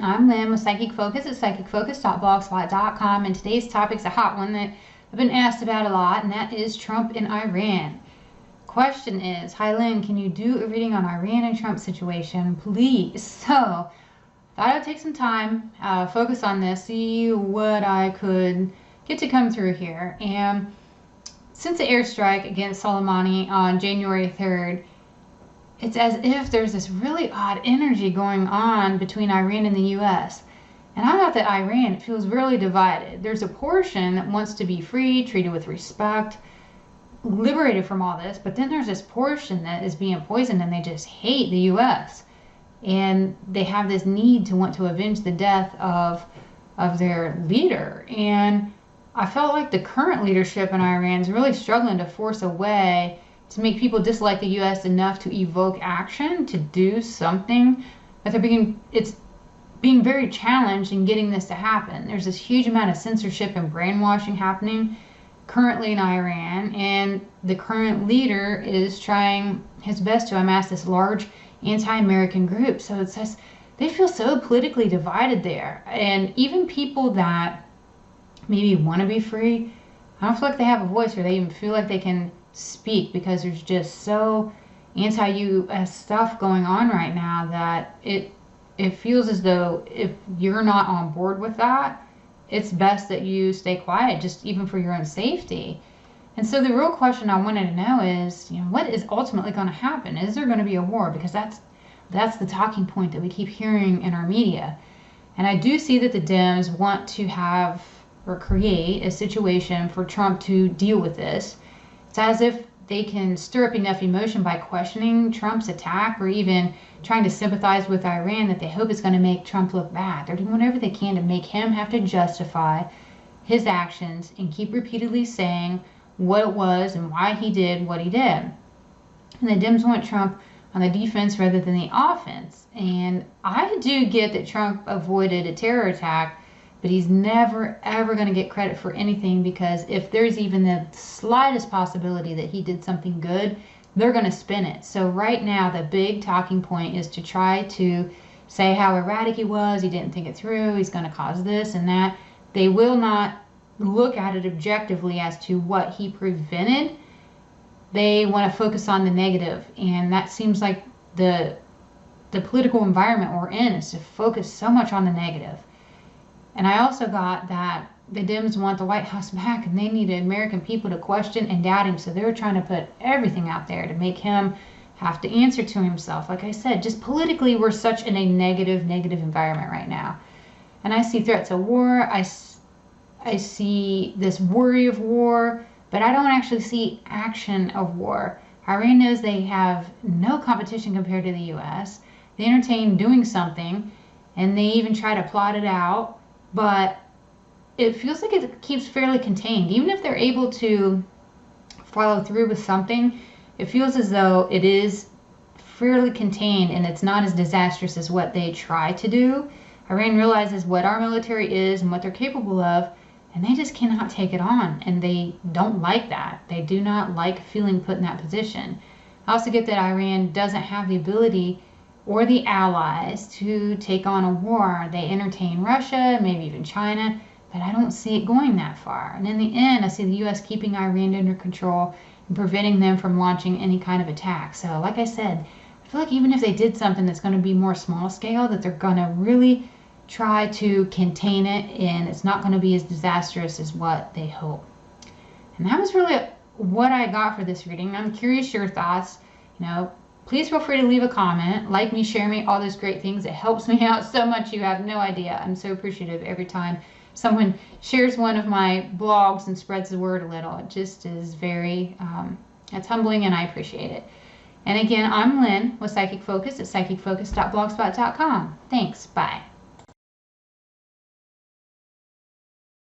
I'm Lynn with Psychic Focus at psychicfocus.blogspot.com, and today's topic's a hot one that I've been asked about a lot, and that is Trump and Iran. Question is, hi Lynn, can you do a reading on Iran and Trump situation, please? So, thought I'd take some time, focus on this, see what I could get to come through here. And since the airstrike against Soleimani on January 3rd, it's as if there's this really odd energy going on between Iran and the U.S. And I thought that Iran, it feels really divided. There's a portion that wants to be free, treated with respect, liberated from all this, but then there's this portion that is being poisoned and they just hate the U.S. And they have this need to want to avenge the death of their leader. And I felt like the current leadership in Iran is really struggling to force a way to make people dislike the U.S. enough to evoke action, to do something. But it's being very challenged in getting this to happen. There's this huge amount of censorship and brainwashing happening currently in Iran, and the current leader is trying his best to amass this large anti-American group. So it says they feel so politically divided there. And even people that maybe want to be free, I don't feel like they have a voice, or they even feel like they can speak, because there's just so anti-U.S. stuff going on right now that it feels as though if you're not on board with that, it's best that you stay quiet, just even for your own safety. And so the real question I wanted to know is, what is ultimately going to happen? Is there going to be a war? Because that's the talking point that we keep hearing in our media. And I do see that the Dems want to have or create a situation for Trump to deal with this. It's as if they can stir up enough emotion by questioning Trump's attack, or even trying to sympathize with Iran, that they hope it's going to make Trump look bad. They're doing whatever they can to make him have to justify his actions and keep repeatedly saying what it was and why he did what he did. And the Dems want Trump on the defense rather than the offense. And I do get that Trump avoided a terror attack, but he's never, ever going to get credit for anything, because if there's even the slightest possibility that he did something good, they're going to spin it. So right now, the big talking point is to try to say how erratic he was, he didn't think it through, he's going to cause this and that. They will not look at it objectively as to what he prevented. They want to focus on the negative, and that seems like the political environment we're in is to focus so much on the negative. And I also got that the Dems want the White House back, and they need American people to question and doubt him. So they're trying to put everything out there to make him have to answer to himself. Like I said, just politically, we're such in a negative environment right now. And I see threats of war. I see this worry of war, but I don't actually see action of war. Iran knows they have no competition compared to the U.S. They entertain doing something, and they even try to plot it out. But it feels like it keeps fairly contained. Even if they're able to follow through with something, it feels as though it is fairly contained and it's not as disastrous as what they try to do. Iran realizes what our military is and what they're capable of, and they just cannot take it on. And they don't like that. They do not like feeling put in that position. I also get that Iran doesn't have the ability or the allies to take on a war. They entertain Russia, maybe even China, but I don't see it going that far. And in the end, I see the U.S. keeping Iran under control and preventing them from launching any kind of attack. So like I said, I feel like even if they did something that's going to be more small scale, that they're going to really try to contain it, and it's not going to be as disastrous as what they hope. And that was really what I got for this reading. I'm curious your thoughts. Please feel free to leave a comment, like me, share me, all those great things. It helps me out so much, you have no idea. I'm so appreciative every time someone shares one of my blogs and spreads the word a little. It just is very, it's humbling, and I appreciate it. And again, I'm Lynn with Psychic Focus at psychicfocus.blogspot.com. Thanks. Bye.